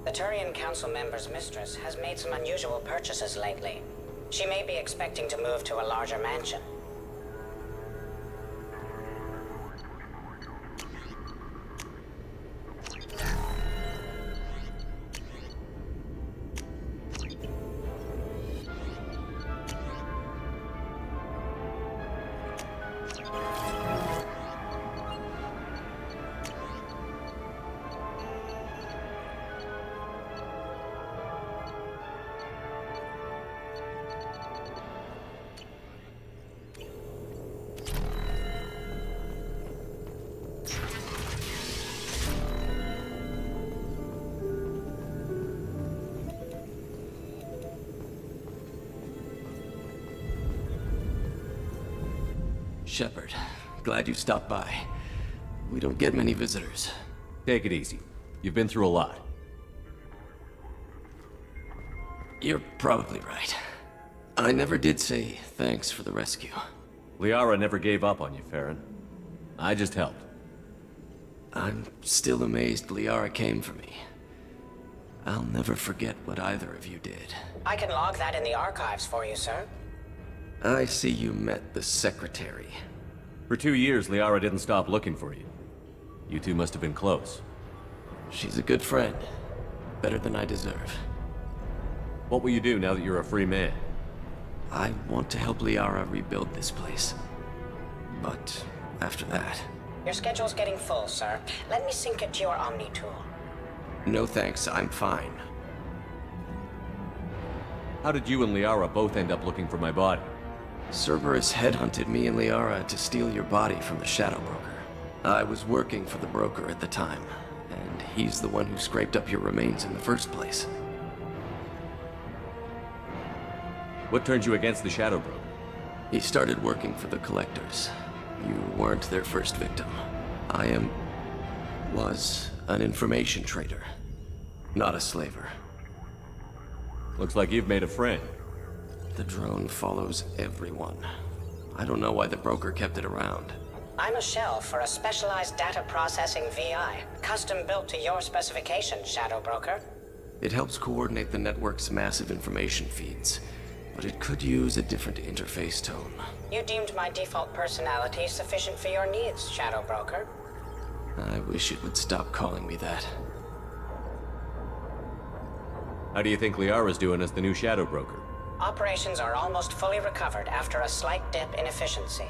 The Turian Council member's mistress has made some unusual purchases lately. She may be expecting to move to a larger mansion. Shepard, glad you stopped by. We don't get many visitors. Take it easy. You've been through a lot. You're probably right. I never did say thanks for the rescue. Liara never gave up on you, Farron. I just helped. I'm still amazed Liara came for me. I'll never forget what either of you did. I can log that in the archives for you, sir. I see you met the Secretary. For 2 years, Liara didn't stop looking for you. You two must have been close. She's a good friend. Better than I deserve. What will you do now that you're a free man? I want to help Liara rebuild this place. But after that... Your schedule's getting full, sir. Let me sync it to your Omni tool. No thanks, I'm fine. How did you and Liara both end up looking for my body? Cerberus headhunted me and Liara to steal your body from the Shadow Broker. I was working for the broker at the time, and he's the one who scraped up your remains in the first place. What turned you against the Shadow Broker? He started working for the Collectors. You weren't their first victim. was an information trader, not a slaver. Looks like you've made a friend. The drone follows everyone. I don't know why the broker kept it around. I'm a shell for a specialized data processing VI, custom built to your specification, Shadow Broker. It helps coordinate the network's massive information feeds, but it could use a different interface tone. You deemed my default personality sufficient for your needs, Shadow Broker. I wish it would stop calling me that. How do you think Liara's doing as the new Shadow Broker? Operations are almost fully recovered after a slight dip in efficiency.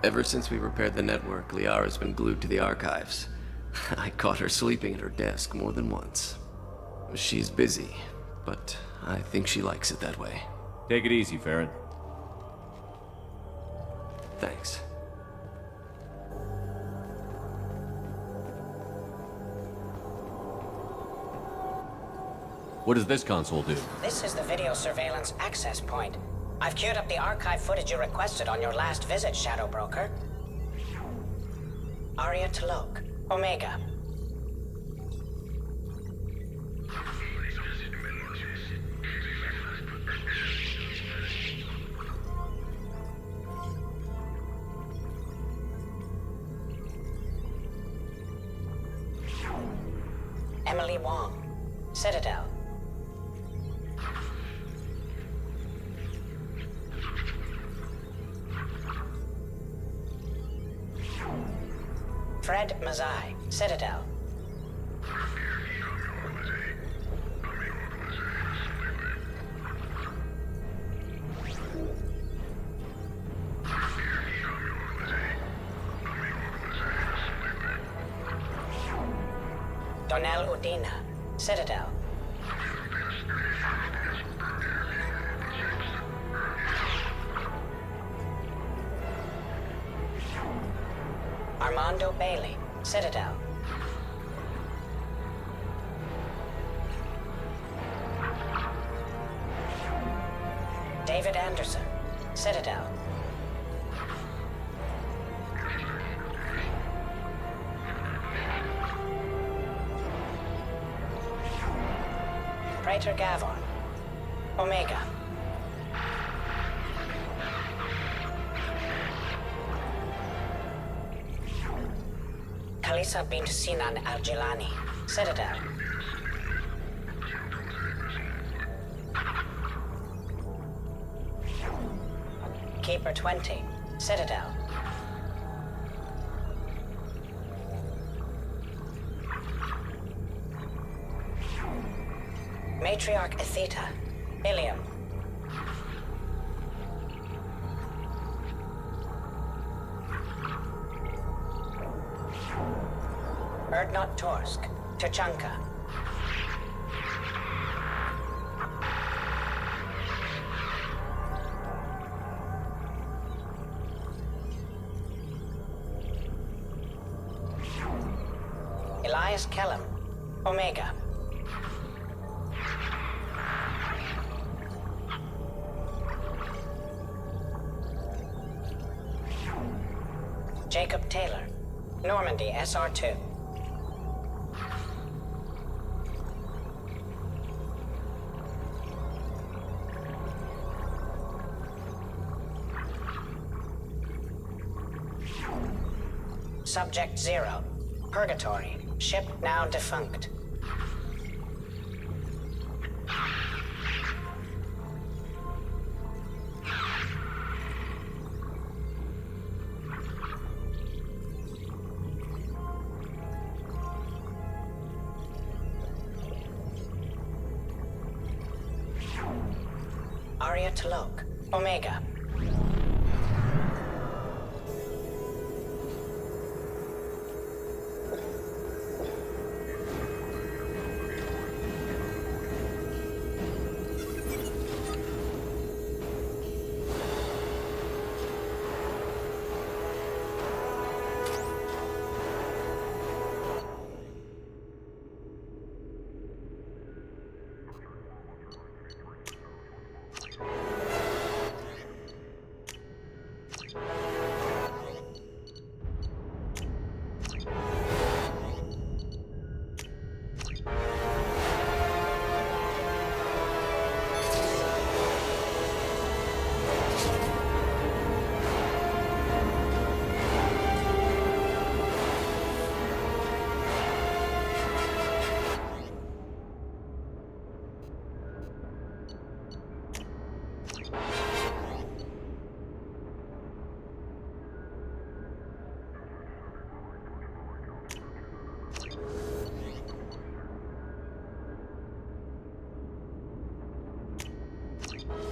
Ever since we repaired the network, Liara's been glued to the archives. I caught her sleeping at her desk more than once. She's busy, but I think she likes it that way. Take it easy, Farron. Thanks. What does this console do? This is the video surveillance access point. I've queued up the archive footage you requested on your last visit, Shadow Broker. Aria Talok, Omega. Emily Wong, Citadel. Fred Mazai, Citadel. Donnell Udina, Citadel. Armando Bailey, Citadel. David Anderson, Citadel. Praetor Gavon, Omega. Khalisa bint Sinan al-Jilani, Citadel. Keeper 20, Citadel. Matriarch Atheta, Ilium. Erdnot Torsk, Tachanka. Elias Kellum, Omega. Jacob Taylor, Normandy SR2. Subject 0, Purgatory, ship now defunct. Arya T'Loak, Omega.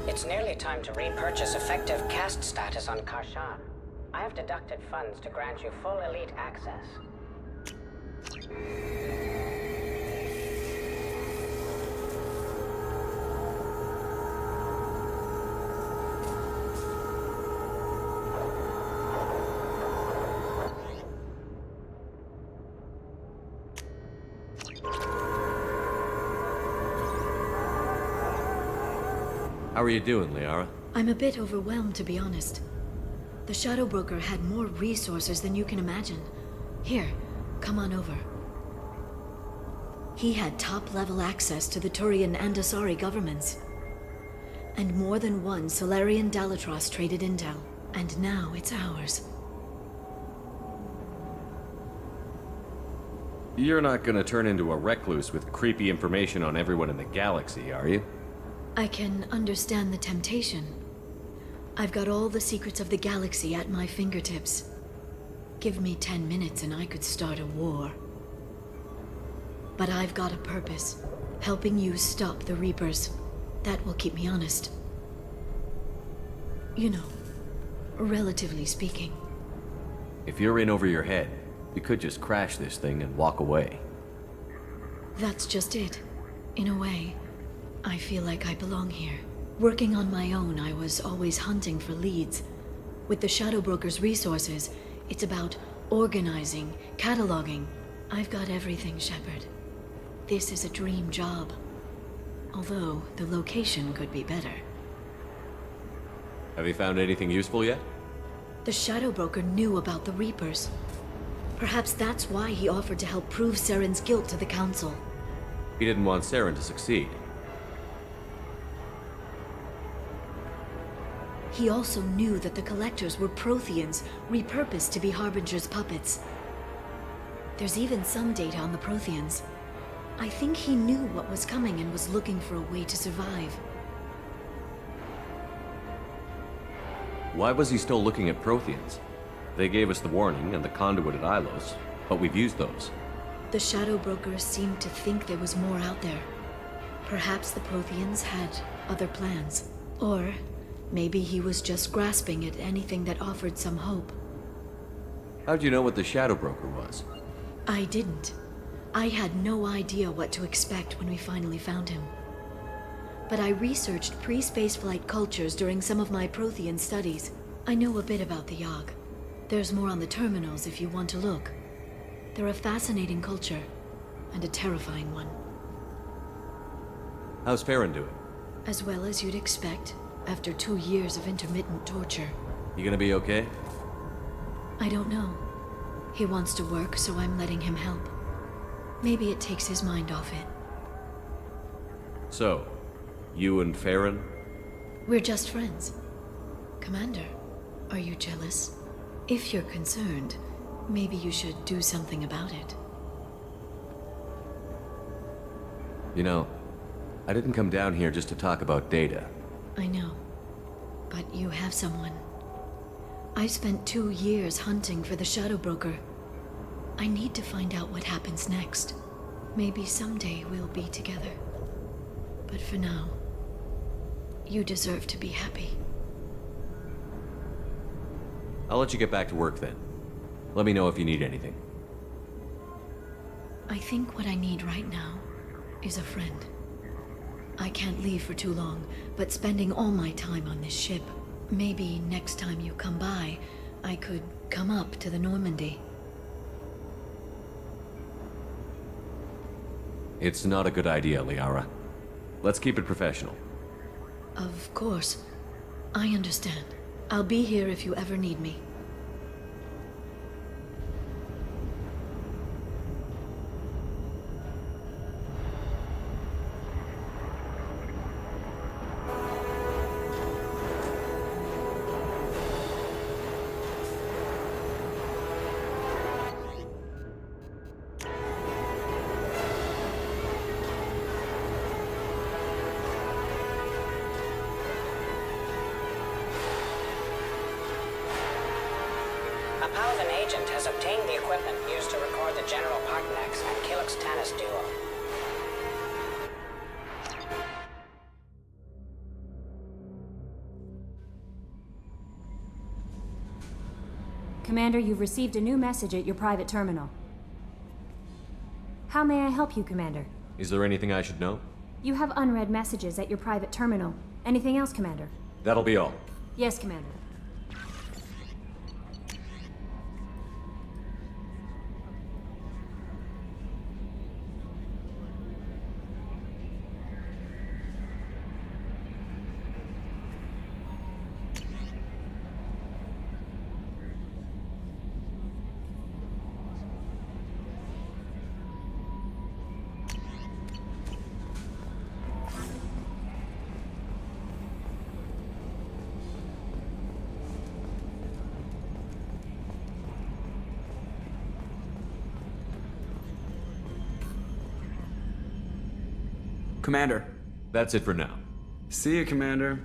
It's nearly time to repurchase effective caste status on Karshan. I have deducted funds to grant you full elite access. How are you doing, Liara? I'm a bit overwhelmed, to be honest. The Shadow Broker had more resources than you can imagine. Here, come on over. He had top-level access to the Turian and Asari governments. And more than one Solarian Dalatros traded intel. And now it's ours. You're not gonna turn into a recluse with creepy information on everyone in the galaxy, are you? I can understand the temptation. I've got all the secrets of the galaxy at my fingertips. Give me 10 minutes and I could start a war. But I've got a purpose. Helping you stop the Reapers. That will keep me honest. You know, relatively speaking. If you're in over your head, you could just crash this thing and walk away. That's just it. In a way, I feel like I belong here. Working on my own, I was always hunting for leads. With the Shadow Broker's resources, it's about organizing, cataloging. I've got everything, Shepard. This is a dream job. Although, the location could be better. Have you found anything useful yet? The Shadow Broker knew about the Reapers. Perhaps that's why he offered to help prove Saren's guilt to the Council. He didn't want Saren to succeed. He also knew that the Collectors were Protheans, repurposed to be Harbinger's puppets. There's even some data on the Protheans. I think he knew what was coming and was looking for a way to survive. Why was he still looking at Protheans? They gave us the warning and the conduit at Ilos, but we've used those. The Shadow Brokers seemed to think there was more out there. Perhaps the Protheans had other plans. Or maybe he was just grasping at anything that offered some hope. How'd you know what the Shadow Broker was? I didn't. I had no idea what to expect when we finally found him. But I researched pre-spaceflight cultures during some of my Prothean studies. I know a bit about the Yogg. There's more on the terminals if you want to look. They're a fascinating culture, and a terrifying one. How's Farron doing? As well as you'd expect, after 2 years of intermittent torture. You gonna be okay? I don't know. He wants to work, so I'm letting him help. Maybe it takes his mind off it. So, you and Farron? We're just friends. Commander, are you jealous? If you're concerned, maybe you should do something about it. You know, I didn't come down here just to talk about data. I know. But you have someone. I've spent 2 years hunting for the Shadow Broker. I need to find out what happens next. Maybe someday we'll be together. But for now, you deserve to be happy. I'll let you get back to work then. Let me know if you need anything. I think what I need right now is a friend. I can't leave for too long, but spending all my time on this ship. Maybe next time you come by, I could come up to the Normandy. It's not a good idea, Liara. Let's keep it professional. Of course. I understand. I'll be here if you ever need me. A Paladin agent has obtained the equipment used to record the General Partonax and Kilix Tanis duel. Commander, you've received a new message at your private terminal. How may I help you, Commander? Is there anything I should know? You have unread messages at your private terminal. Anything else, Commander? That'll be all. Yes, Commander. Commander. That's it for now. See you, Commander.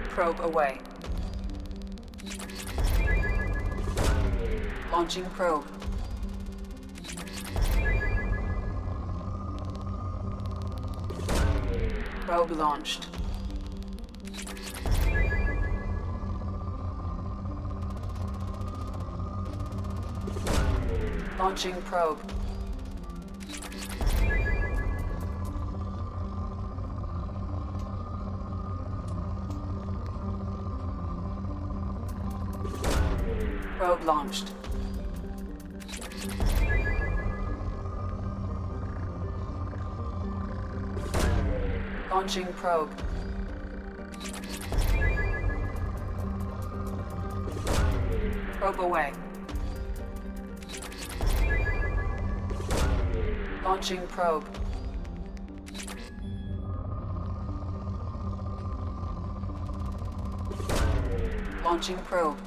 Probe away. Launching probe. Probe launched. Launching probe. Probe launched. Launching probe. Probe away. Launching probe. Launching probe.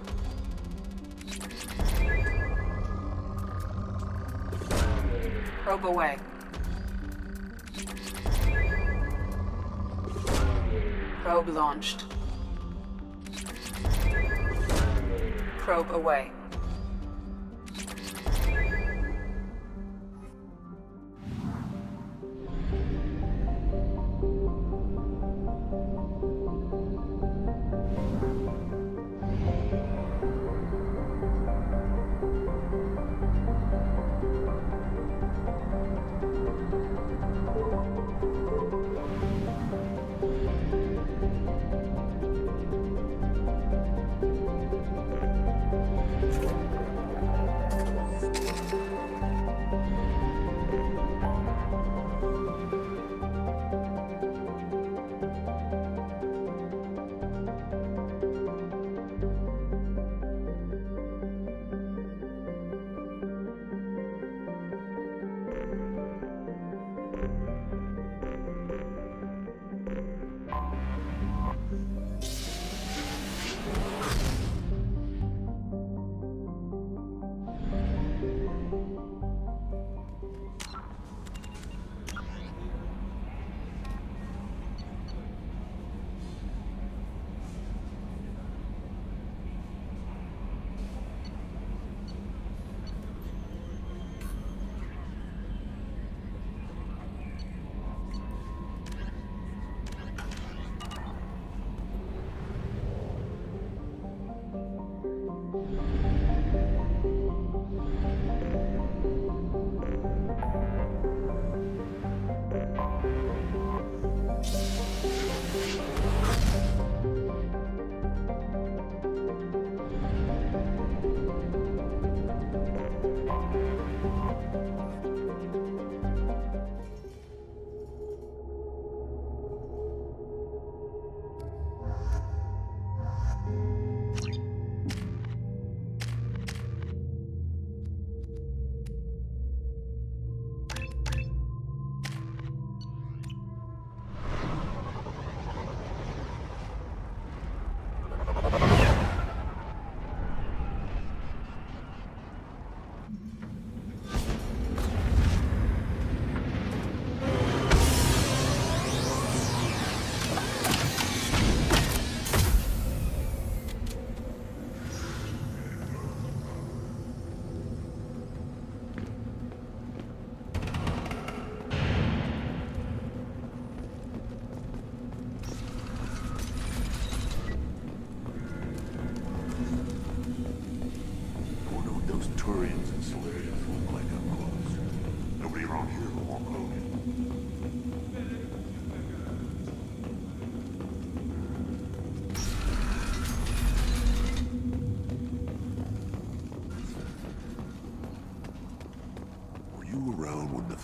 Probe away. Probe launched. Probe away.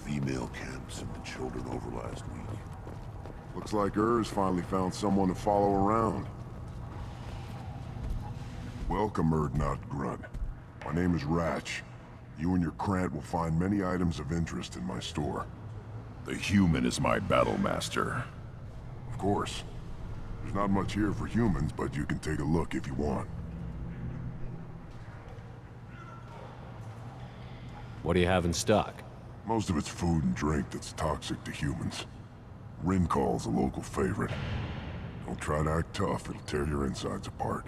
Female camps and the children over last week. Looks like Ur's finally found someone to follow around. Welcome, Erdnot Grunt. My name is Ratch. You and your Krant will find many items of interest in my store. The human is my battle master. Of course. There's not much here for humans, but you can take a look if you want. What do you have in stock? Most of it's food and drink that's toxic to humans. Rincall's a local favorite. Don't try to act tough, it'll tear your insides apart.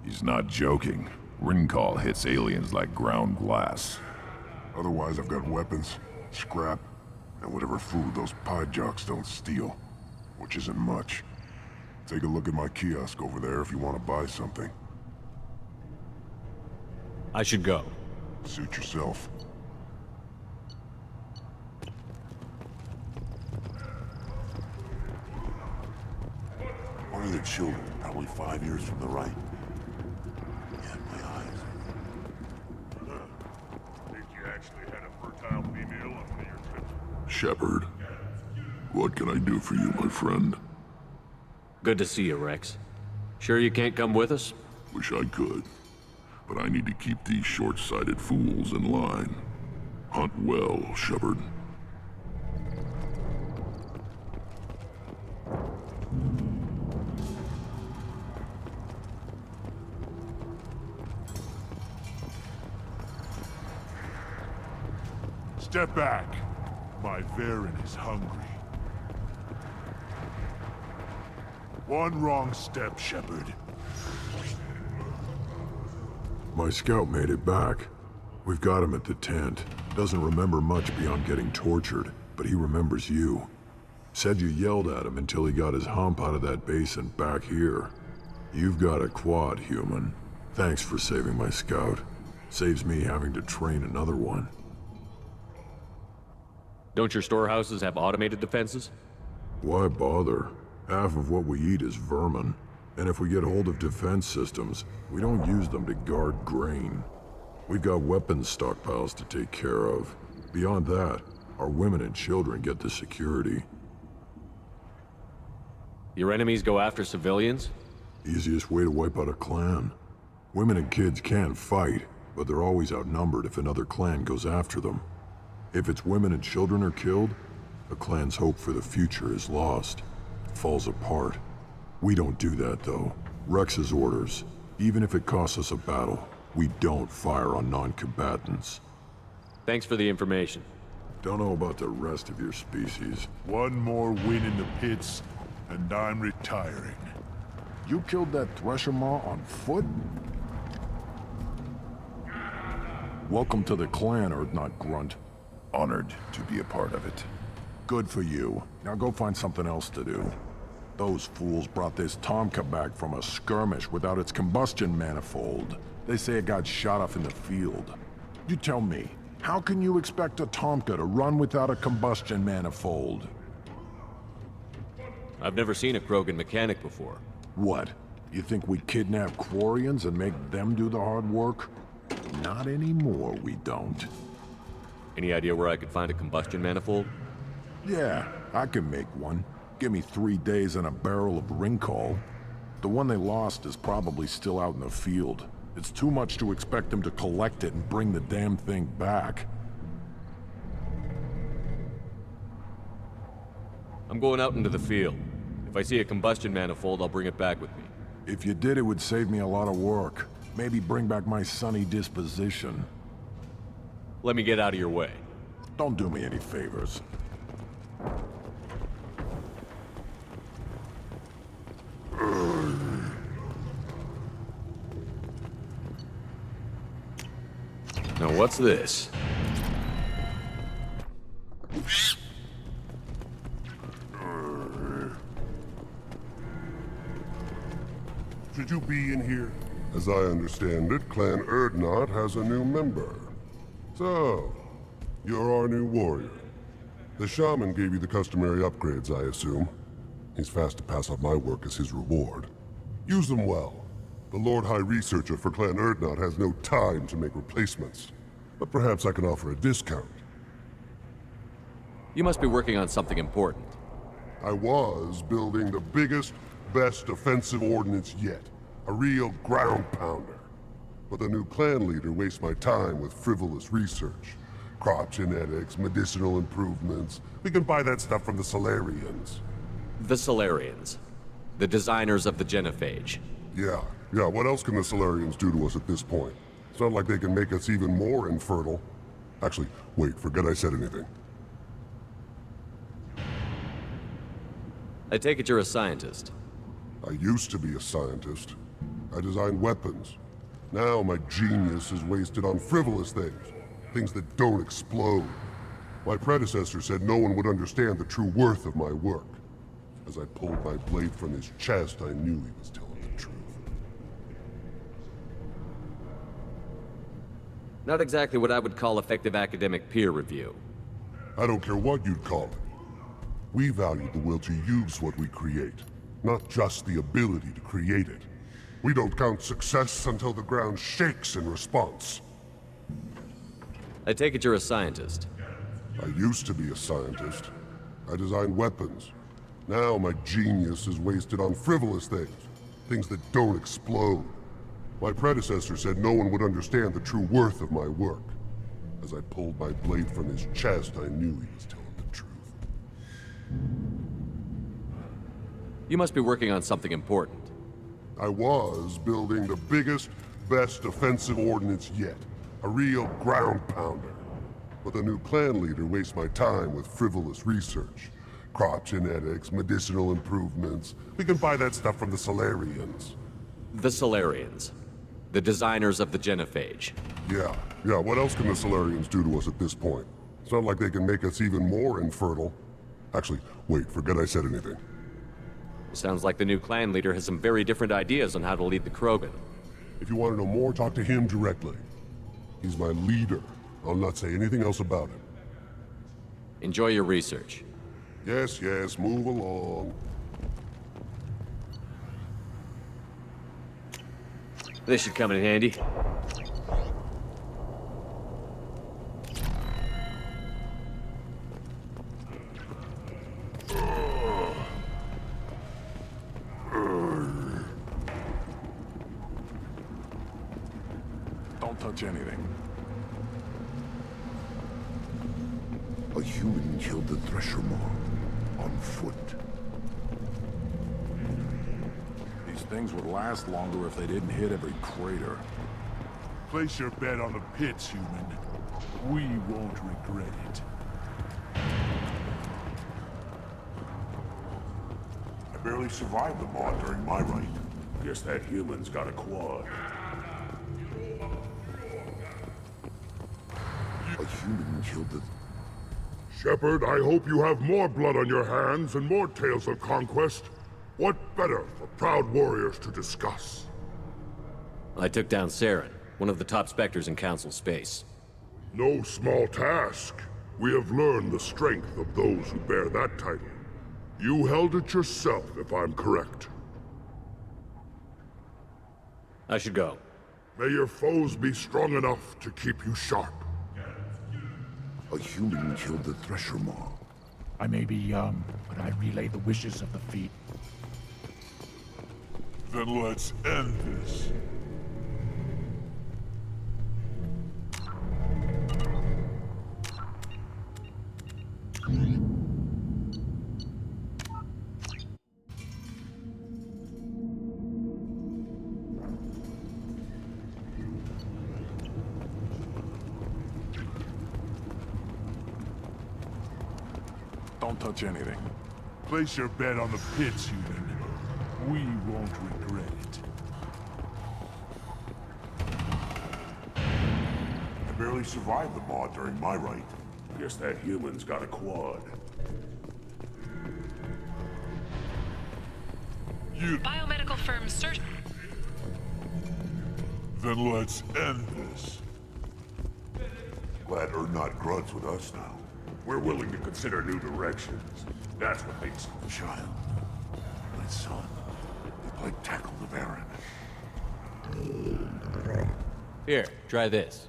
He's not joking. Rincall hits aliens like ground glass. Otherwise, I've got weapons, scrap, and whatever food those pie jocks don't steal. Which isn't much. Take a look at my kiosk over there if you want to buy something. I should go. Suit yourself. One of their children, probably 5 years from the right. Yeah, my eyes. Think you actually had a fertile female on one of your trips? Shepard. What can I do for you, my friend? Good to see you, Rex. Sure you can't come with us? Wish I could. But I need to keep these short-sighted fools in line. Hunt well, Shepard. Step back. My Varen is hungry. One wrong step, Shepard. My scout made it back. We've got him at the tent. Doesn't remember much beyond getting tortured, but he remembers you. Said you yelled at him until he got his hump out of that basin back here. You've got a quad, human. Thanks for saving my scout. Saves me having to train another one. Don't your storehouses have automated defenses? Why bother? Half of what we eat is vermin. And if we get hold of defense systems, we don't use them to guard grain. We've got weapons stockpiles to take care of. Beyond that, our women and children get the security. Your enemies go after civilians? Easiest way to wipe out a clan. Women and kids can fight, but they're always outnumbered if another clan goes after them. If its women and children are killed, a clan's hope for the future is lost. It falls apart. We don't do that, though. Rex's orders. Even if it costs us a battle, we don't fire on non-combatants. Thanks for the information. Don't know about the rest of your species. One more win in the pits, and I'm retiring. You killed that Thresher Maw on foot? Welcome to the clan, Urdnot Grunt. Honored to be a part of it. Good for you. Now go find something else to do. Those fools brought this Tomka back from a skirmish without its combustion manifold. They say it got shot off in the field. You tell me, how can you expect a Tomka to run without a combustion manifold? I've never seen a Krogan mechanic before. What? You think we kidnap Quarians and make them do the hard work? Not anymore, we don't. Any idea where I could find a combustion manifold? Yeah, I can make one. Give me 3 days and a barrel of Ringcall. The one they lost is probably still out in the field. It's too much to expect them to collect it and bring the damn thing back. I'm going out into the field. If I see a combustion manifold, I'll bring it back with me. If you did, it would save me a lot of work. Maybe bring back my sunny disposition. Let me get out of your way. Don't do me any favors. Now what's this? Should you be in here? As I understand it, Clan Urdnot has a new member. So, you're our new warrior. The shaman gave you the customary upgrades, I assume. He's fast to pass up my work as his reward. Use them well. The Lord High Researcher for Clan Urdnot has no time to make replacements. But perhaps I can offer a discount. You must be working on something important. I was building the biggest, best offensive ordnance yet. A real ground pounder. But the new clan leader wastes my time with frivolous research. Crop genetics, medicinal improvements. We can buy that stuff from the Solarians. The Solarians. The designers of the genophage. Yeah, what else can the Solarians do to us at this point? It's not like they can make us even more infertile. Actually, wait, forget I said anything. I take it you're a scientist. I used to be a scientist. I designed weapons. Now my genius is wasted on frivolous things. Things that don't explode. My predecessor said no one would understand the true worth of my work. As I pulled my blade from his chest, I knew he was telling the truth. Not exactly what I would call effective academic peer review. I don't care what you'd call it. We value the will to use what we create, not just the ability to create it. We don't count success until the ground shakes in response. I take it you're a scientist. I used to be a scientist. I designed weapons. Now my genius is wasted on frivolous things. Things that don't explode. My predecessor said no one would understand the true worth of my work. As I pulled my blade from his chest, I knew he was telling the truth. You must be working on something important. I was building the biggest, best offensive ordnance yet. A real ground pounder. But the new clan leader wastes my time with frivolous research. Crop genetics, medicinal improvements. We can buy that stuff from the Solarians. The Solarians. The designers of the genophage. Yeah, what else can the Solarians do to us at this point? It's not like they can make us even more infertile. Actually, wait, forget I said anything. Sounds like the new clan leader has some very different ideas on how to lead the Krogan. If you want to know more, talk to him directly. He's my leader. I'll not say anything else about him. Enjoy your research. Yes, move along. This should come in handy. Don't touch anything. A human killed the Thresher Maw on foot. These things would last longer if they didn't hit every crater. Place your bet on the pits, human. We won't regret it. I barely survived the Maw during my reign. Guess that human's got a quad. A human killed the... Shepard, I hope you have more blood on your hands and more tales of conquest. What better for proud warriors to discuss? I took down Saren, one of the top Spectres in Council space. No small task. We have learned the strength of those who bear that title. You held it yourself, if I'm correct. I should go. May your foes be strong enough to keep you sharp. A human killed the Thresher Maw. I may be young, but I relay the wishes of the feet. Then let's end this. Don't touch anything. Place your bet on the pits, human. We won't regret it. I barely survived the Maw during my reign. Guess that human's got a quad. Biomedical firm search. Then let's end this. Glad Urdnot grudges with us now. We're willing to consider new directions. That's what makes the child. My son. You'd like tackle the Baron. Here, try this.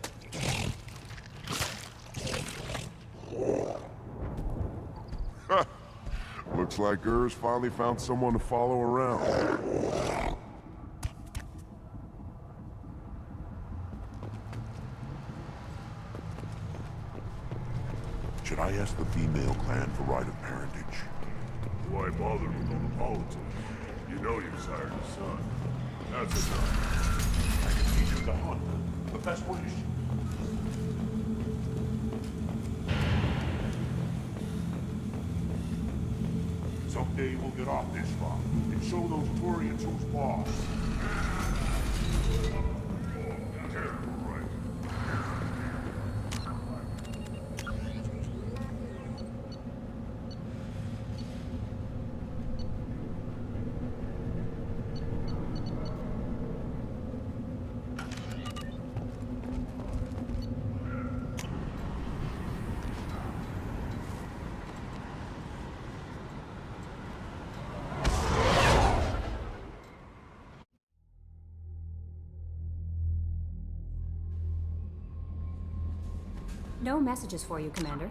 Looks like Ur's finally found someone to follow around. Should I ask the female clan for right of parentage? Why bother with all the politics? You know you sired a son. That's enough. I can teach you to hunt. The best way is... Someday we'll get off this rock and show those Turians who's boss. No messages for you, Commander.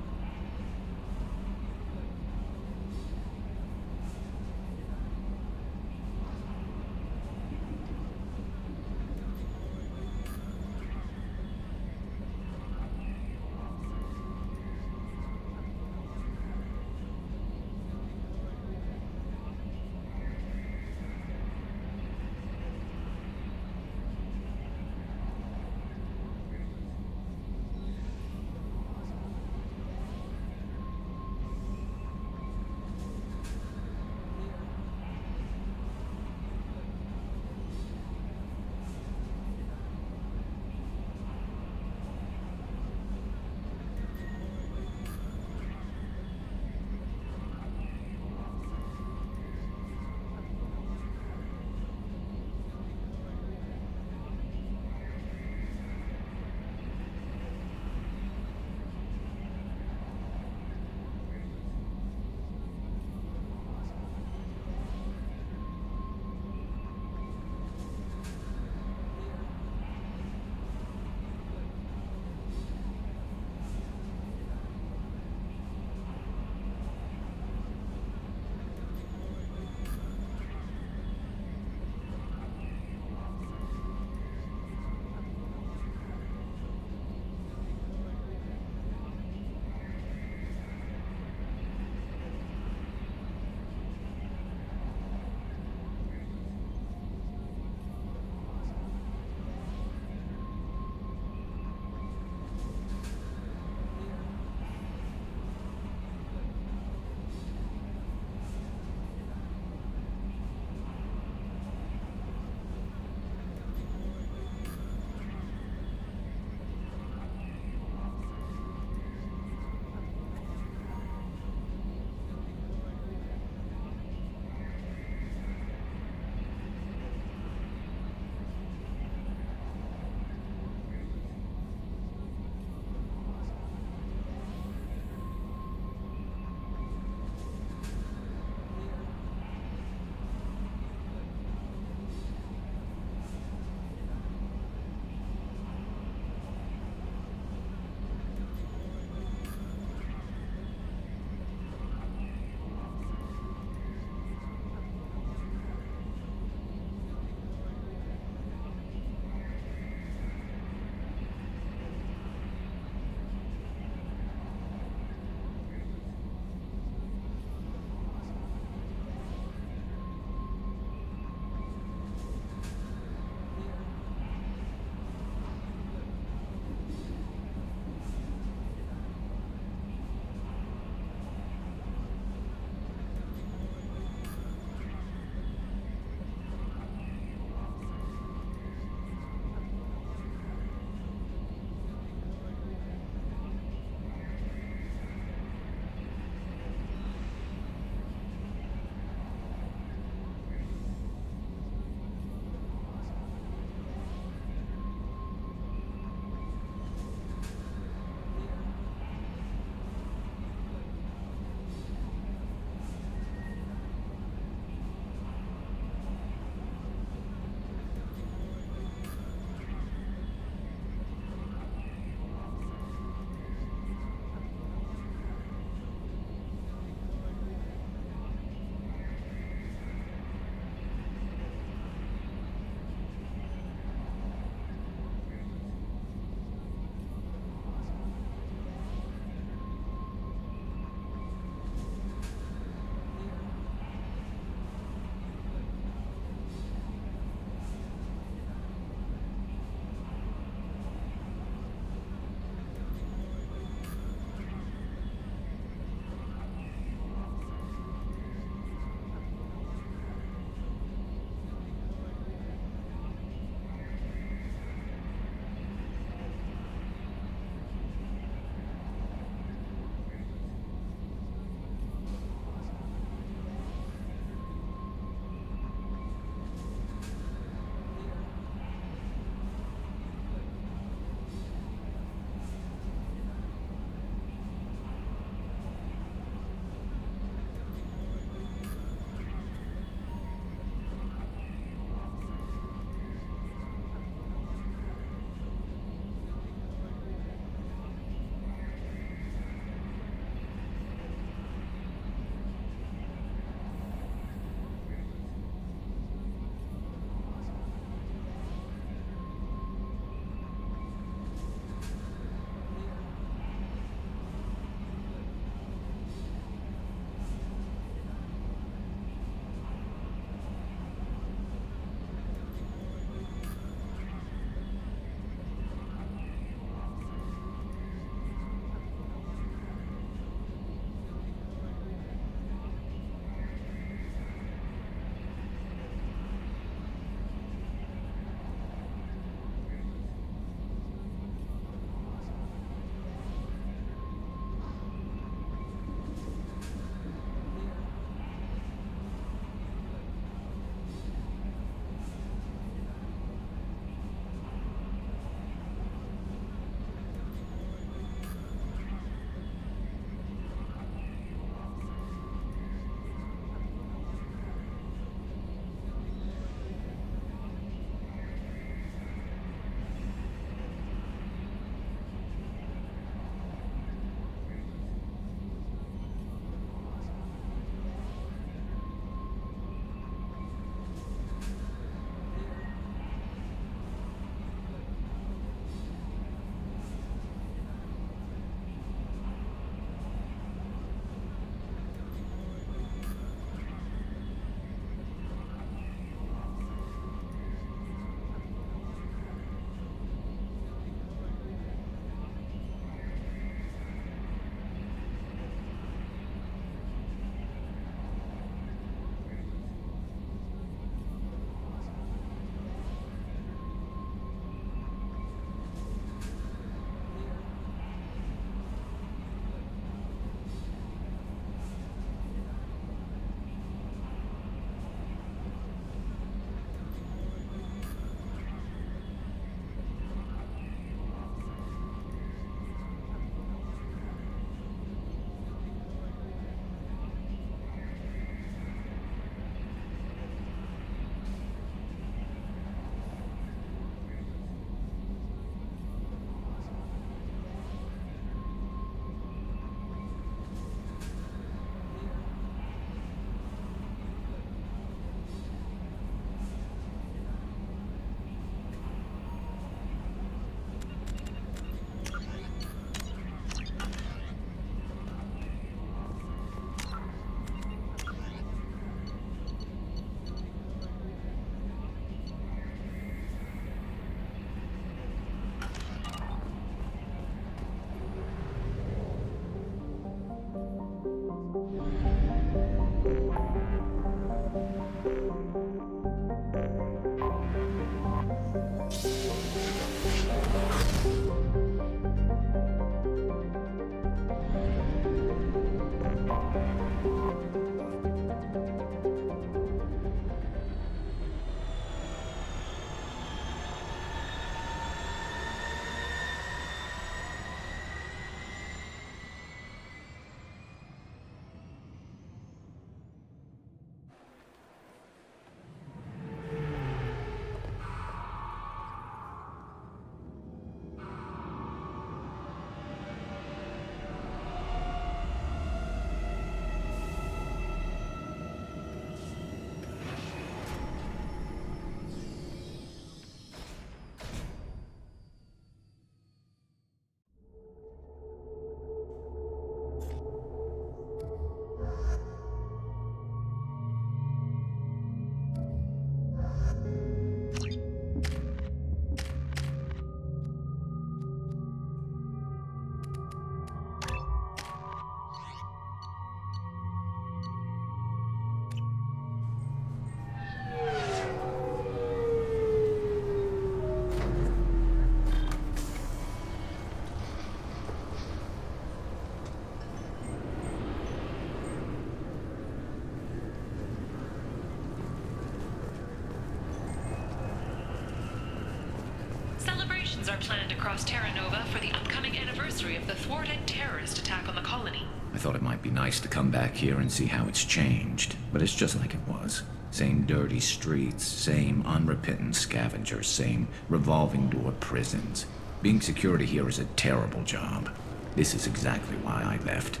are planned across Terra Nova for the upcoming anniversary of the thwarted terrorist attack on the colony. I thought it might be nice to come back here and see how it's changed, but it's just like it was. Same dirty streets, same unrepentant scavengers, same revolving door prisons. Being security here is a terrible job. This is exactly why I left.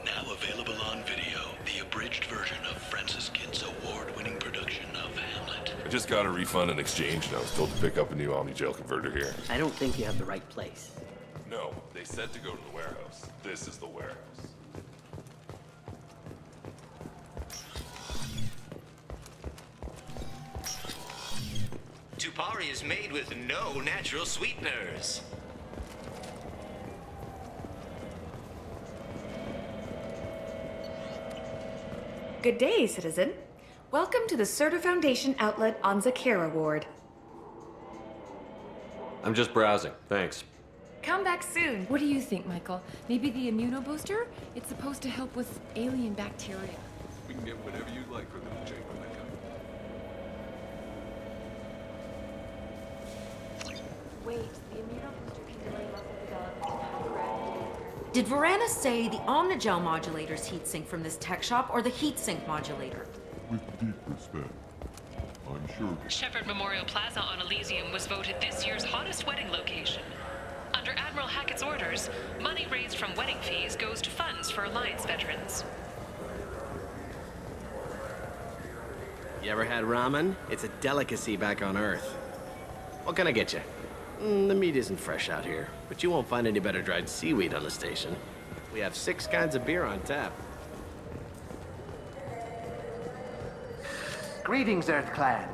Now available on video, the abridged version of Francis Kidd's award-winning production of Hamlet. I just got a refund and exchange, and I was told to pick up a new Omni-Gel converter here. I don't think you have the right place. No, they said to go to the warehouse. This is the warehouse. Tupari is made with no natural sweeteners. Good day, citizen. Welcome to the Serta Foundation outlet on Zakera Ward. I'm just browsing, thanks. Come back soon. What do you think, Michael? Maybe the immunobooster? It's supposed to help with alien bacteria. We can get whatever you'd like for them to check when they come. Wait, the immunobooster can delay muscle development. Did Varana say the Omnigel modulator's heatsink from this tech shop or the heatsink modulator? With deep respect, I'm sure. Shepherd Memorial Plaza on Elysium was voted this year's hottest wedding location. Under Admiral Hackett's orders, money raised from wedding fees goes to funds for Alliance veterans. You ever had ramen? It's a delicacy back on Earth. What can I get you? The meat isn't fresh out here, but you won't find any better dried seaweed on the station. We have 6 kinds of beer on tap. Greetings, Earth Clan.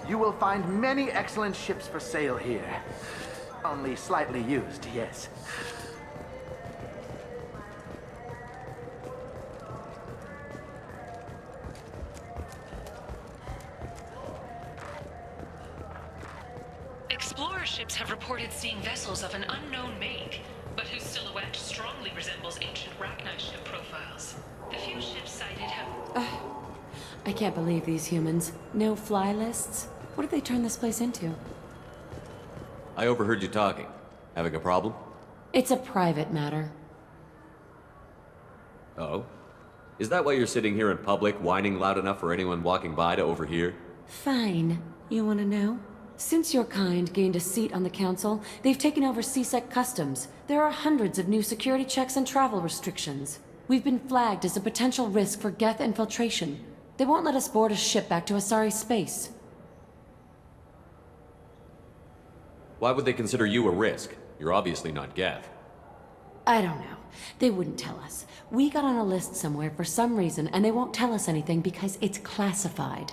You will find many excellent ships for sale here. Only slightly used, yes. Explorer ships have reported seeing vessels of an unknown make, but whose silhouette strongly resembles ancient Rachni ship profiles. The few ships sighted have... I can't believe these humans. No fly lists? What did they turn this place into? I overheard you talking. Having a problem? It's a private matter. Oh? Is that why you're sitting here in public, whining loud enough for anyone walking by to overhear? Fine. You want to know? Since your kind gained a seat on the council, they've taken over CSEC customs. There are hundreds of new security checks and travel restrictions. We've been flagged as a potential risk for Geth infiltration. They won't let us board a ship back to Asari space. Why would they consider you a risk? You're obviously not Geth. I don't know. They wouldn't tell us. We got on a list somewhere for some reason, and they won't tell us anything because it's classified.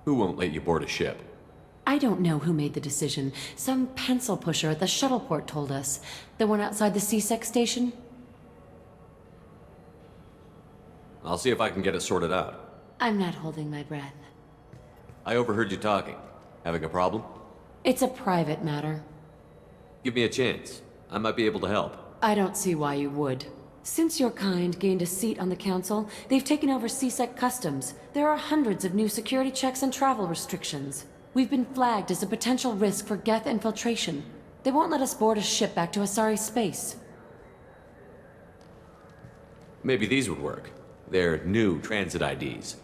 Who won't let you board a ship? I don't know who made the decision. Some pencil pusher at the shuttleport told us. The one outside the CSEC station? I'll see if I can get it sorted out. I'm not holding my breath. I overheard you talking. Having a problem? It's a private matter. Give me a chance. I might be able to help. I don't see why you would. Since your kind gained a seat on the council, they've taken over CSEC customs. There are hundreds of new security checks and travel restrictions. We've been flagged as a potential risk for Geth infiltration. They won't let us board a ship back to Asari space. Maybe these would work. They're new transit IDs.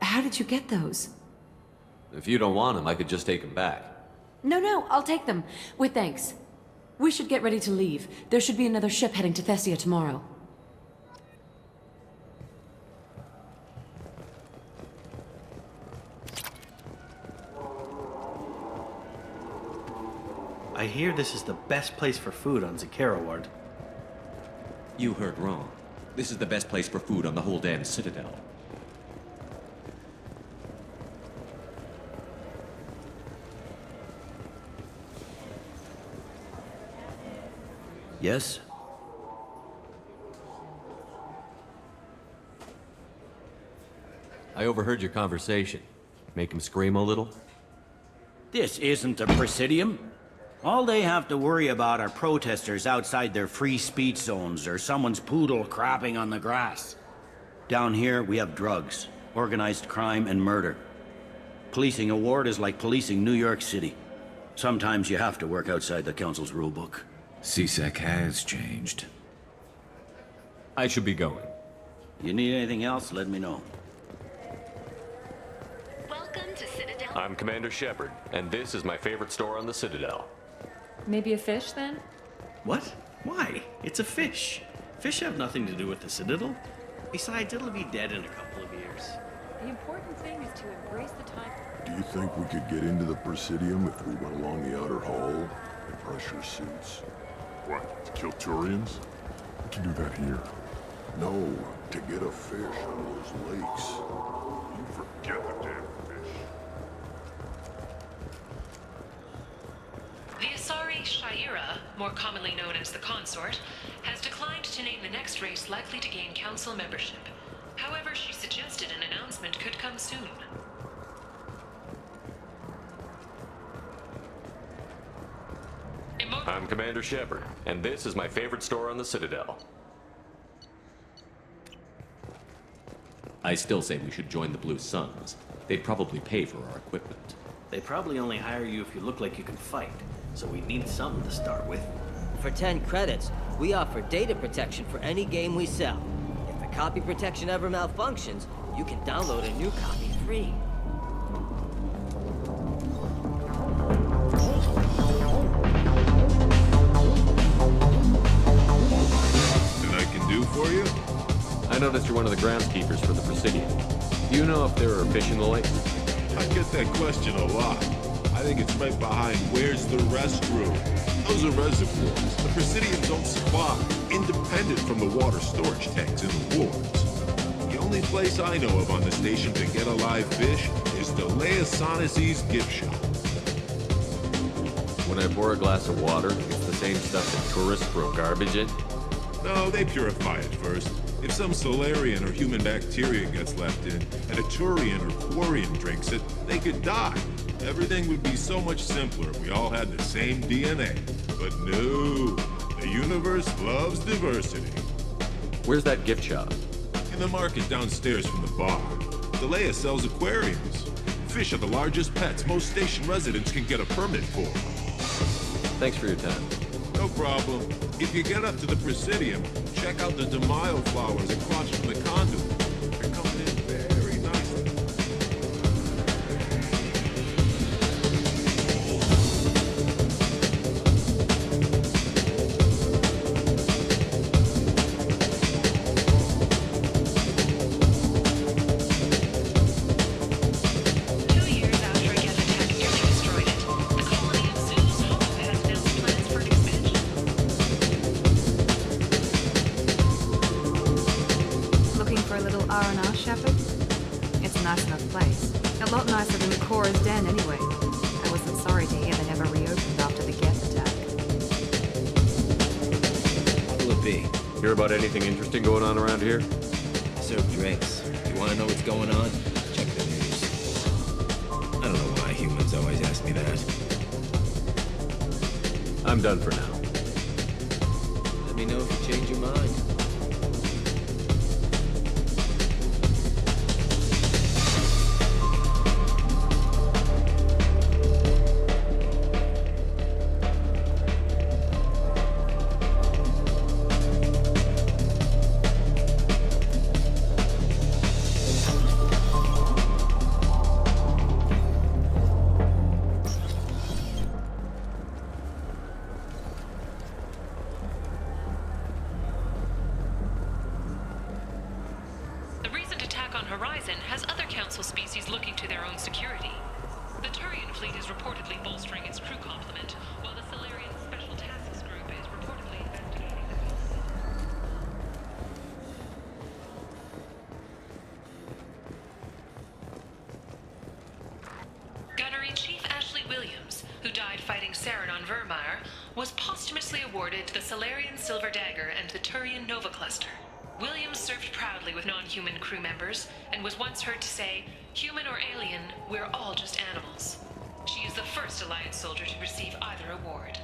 How did you get those? If you don't want them, I could just take them back. No, I'll take them. With thanks. We should get ready to leave. There should be another ship heading to Thessia tomorrow. I hear this is the best place for food on Zakera Ward. You heard wrong. This is the best place for food on the whole damn Citadel. Yes? I overheard your conversation. Make him scream a little? This isn't a Presidium. All they have to worry about are protesters outside their free speech zones or someone's poodle crapping on the grass. Down here, we have drugs, organized crime, and murder. Policing a ward is like policing New York City. Sometimes you have to work outside the Council's rulebook. CSEC has changed. I should be going. You need anything else, let me know. Welcome to Citadel. I'm Commander Shepard, and this is my favorite store on the Citadel. Maybe a fish, then? What? Why? It's a fish. Fish have nothing to do with the Citadel. Besides, it'll be dead in a couple of years. The important thing is to embrace the time. Do you think we could get into the Presidium if we went along the outer hall in pressure suits? What, to kill Turians? To do that here. No, to get a fish out of those lakes. You forget the damn fish. The Asari Shaira, more commonly known as the Consort, has declined to name the next race likely to gain council membership. However, she suggested an announcement could come soon. I'm Commander Shepard, and this is my favorite store on the Citadel. I still say we should join the Blue Suns. They'd probably pay for our equipment. They probably only hire you if you look like you can fight, so we need something to start with. For 10 credits, we offer data protection for any game we sell. If the copy protection ever malfunctions, you can download a new copy free. Do for you? I noticed you're one of the groundskeepers for the Presidium. Do you know if there are fish in the lake? I get that question a lot. I think it's right behind where's the restroom. Those are reservoirs the Presidium's own supply, independent from the water storage tanks in the wards. The only place I know of on the station to get a live fish is the Leosanisi's gift shop. When I pour a glass of water, it's the same stuff that tourists throw garbage in? No, they purify it first. If some Solarian or human bacteria gets left in, and a Turian or Quarian drinks it, they could die. Everything would be so much simpler if we all had the same DNA. But no, the universe loves diversity. Where's that gift shop? In the market downstairs from the bar. Delea sells aquariums. Fish are the largest pets most station residents can get a permit for. Thanks for your time. No problem. If you get up to the Presidium, check out the De Mayo flowers across from the conduit. They're coming in very nicely. Hear about anything interesting going on around here? Serve drinks. You want to know what's going on? Check the news. I don't know why humans always ask me that. I'm done for now. Let me know if you change your mind. The Turian fleet is reportedly bolstering its crew complement, while the Solarian who died fighting Saren on Vermeer, was posthumously awarded the Solarian Silver Dagger and the Turian Nova Cluster. Williams served proudly with non-human crew members, and was once heard to say, "Human or alien, we're all just animals." She is the first Alliance soldier to receive either award.